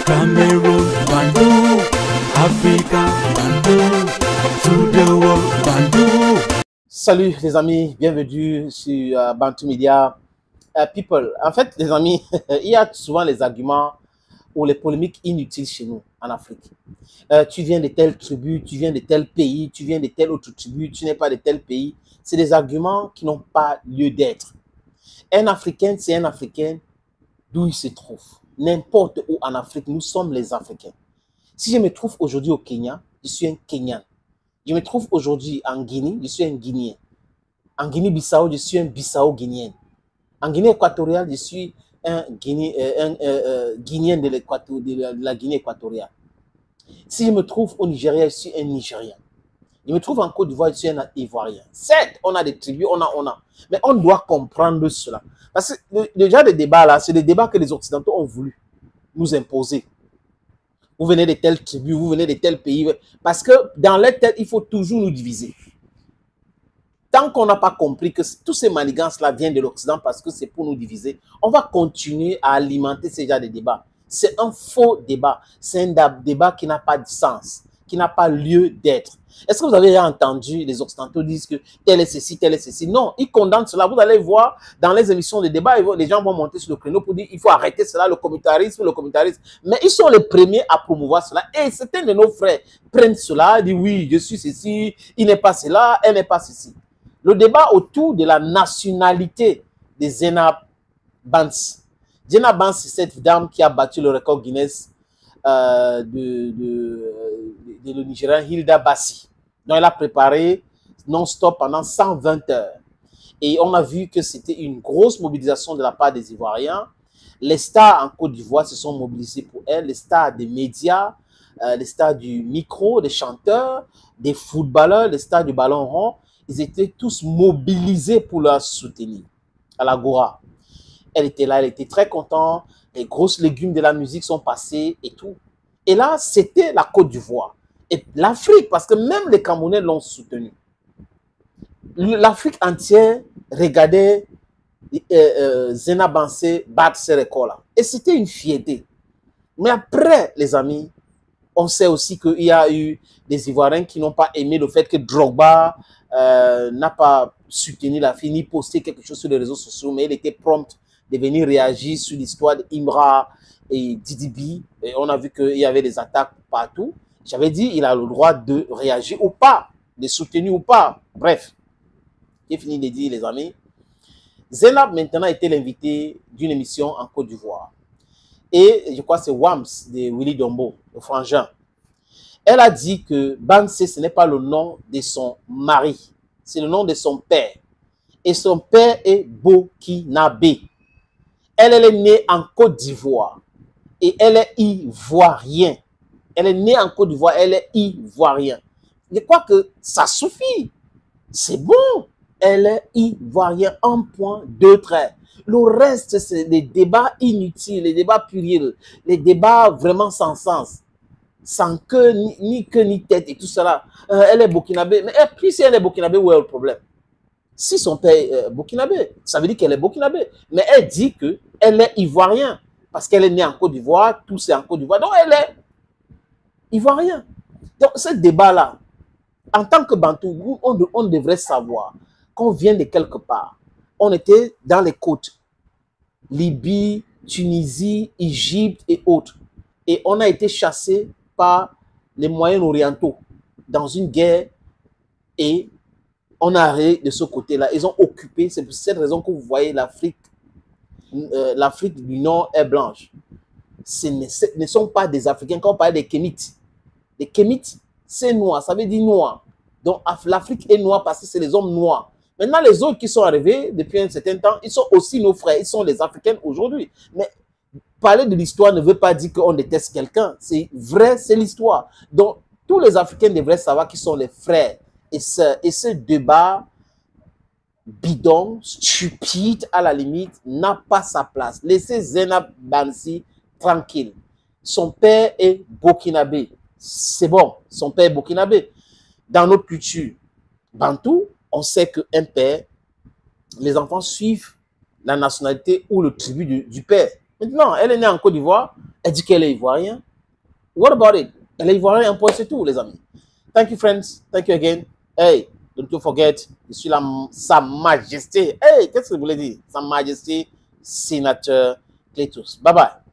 Cameroon, Bandung, Africa, Bandung, to the world, Bandung. Salut les amis, bienvenue sur Bantu Media People. En fait, les amis, il y a souvent les arguments ou les polémiques inutiles chez nous en Afrique. Tu viens de telle tribu, tu viens de tel pays, tu viens de telle autre tribu, tu n'es pas de tel pays. C'est des arguments qui n'ont pas lieu d'être. Un Africain, c'est un Africain d'où il se trouve. N'importe où en Afrique, nous sommes les Africains. Si je me trouve aujourd'hui au Kenya, je suis un Kenyan. Je me trouve aujourd'hui en Guinée, je suis un Guinéen. En Guinée-Bissau, je suis un Bissau-Guinéen. En Guinée équatoriale, je suis un Guinéen de la Guinée équatoriale. Si je me trouve au Nigeria, je suis un Nigérien. Je me trouve en Côte d'Ivoire, je suis un Ivoirien. Certes, on a des tribus, on a. Mais on doit comprendre cela. Parce que le genre de débat là, c'est des débats que les Occidentaux ont voulu nous imposer. Vous venez de telle tribu, vous venez de tel pays. Parce que dans leur tête, il faut toujours nous diviser. Tant qu'on n'a pas compris que tous ces manigances-là viennent de l'Occident parce que c'est pour nous diviser, on va continuer à alimenter ce genre de débat. C'est un faux débat. C'est un débat qui n'a pas de sens, qui n'a pas lieu d'être. Est-ce que vous avez entendu les Occidentaux disent que tel est ceci, tel est ceci? Non, ils condamnent cela. Vous allez voir dans les émissions de débat, les gens vont monter sur le créneau pour dire il faut arrêter cela, le communautarisme. Mais ils sont les premiers à promouvoir cela. Et certains de nos frères prennent cela, disent oui, je suis ceci, il n'est pas cela, elle n'est pas ceci. Le débat autour de la nationalité de Zena Bansi. Zena Bansi, c'est cette dame qui a battu le record Guinness de le Nigérian Hilda Bassi. Donc, elle a préparé non-stop pendant 120 heures. Et on a vu que c'était une grosse mobilisation de la part des Ivoiriens. Les stars en Côte d'Ivoire se sont mobilisés pour elle, les stars des médias, les stars du micro, les chanteurs, des footballeurs, les stars du ballon rond. Ils étaient tous mobilisés pour la soutenir à l'Agora. Elle était là, elle était très contente. Les grosses légumes de la musique sont passés et tout. Et là, c'était la Côte d'Ivoire. Et l'Afrique, parce que même les Camerounais l'ont soutenu. L'Afrique entière regardait Zena Bansi battre ces records-là. Et c'était une fierté. Mais après, les amis, on sait aussi qu'il y a eu des Ivoiriens qui n'ont pas aimé le fait que Drogba n'a pas soutenu la fille, ni posté quelque chose sur les réseaux sociaux, mais il était prompt de venir réagir sur l'histoire d'Imra et Didi. Et on a vu qu'il y avait des attaques partout. J'avais dit il a le droit de réagir ou pas, de soutenir ou pas. Bref, j'ai fini de dire, les amis. Zena maintenant était l'invité d'une émission en Côte d'Ivoire. Et je crois que c'est Wams de Willy Dombo, le frangin. Elle a dit que Bansi, ce n'est pas le nom de son mari, c'est le nom de son père. Et son père est Burkinabé. Elle est née en Côte d'Ivoire et elle est ivoirienne. Elle est née en Côte d'Ivoire, elle est ivoirienne. Je crois que ça suffit. C'est bon. Elle est ivoirienne, un point, deux traits. Le reste, c'est des débats inutiles, les débats puérils, les débats vraiment sans sens. Sans queue, ni queue, ni tête et tout cela. Elle est burkinabé. Mais puis si elle est burkinabé, où est le problème? Si son père est burkinabé, ça veut dire qu'elle est burkinabé. Mais elle dit qu'elle est ivoirienne. Parce qu'elle est née en Côte d'Ivoire, tout c'est en Côte d'Ivoire. Donc elle est ivoirienne. Donc ce débat-là, en tant que Bantou, on devrait savoir qu'on vient de quelque part. On était dans les côtes. Libye, Tunisie, Égypte et autres. Et on a été chassés par les moyens orientaux dans une guerre et on a arrêté de ce côté-là. Ils ont occupé, c'est pour cette raison que vous voyez l'Afrique du Nord est blanche. Ce ne sont pas des Africains. Quand on parle des Kémites, les Kémites, c'est noir, ça veut dire noir. Donc l'Afrique est noire parce que c'est les hommes noirs. Maintenant, les autres qui sont arrivés depuis un certain temps, ils sont aussi nos frères, ils sont les Africains aujourd'hui. Mais parler de l'histoire ne veut pas dire qu'on déteste quelqu'un. C'est vrai, c'est l'histoire. Donc, tous les Africains devraient savoir qui sont les frères et sœurs. Et ce débat bidon, stupide à la limite, n'a pas sa place. Laissez Zena Bansi tranquille. Son père est burkinabé. C'est bon, son père est burkinabé. Dans notre culture bantou, on sait qu'un père, les enfants suivent la nationalité ou le tribu du père. Maintenant, elle est née en Côte d'Ivoire, elle dit qu'elle est ivoirienne. What about it? Elle est ivoirienne, un point, c'est tout, les amis. Thank you, friends. Thank you again. Hey, don't forget, je suis Sa Majesté. Hey, qu'est-ce que vous voulez dire? Sa Majesté, sénateur Cletus. Bye bye.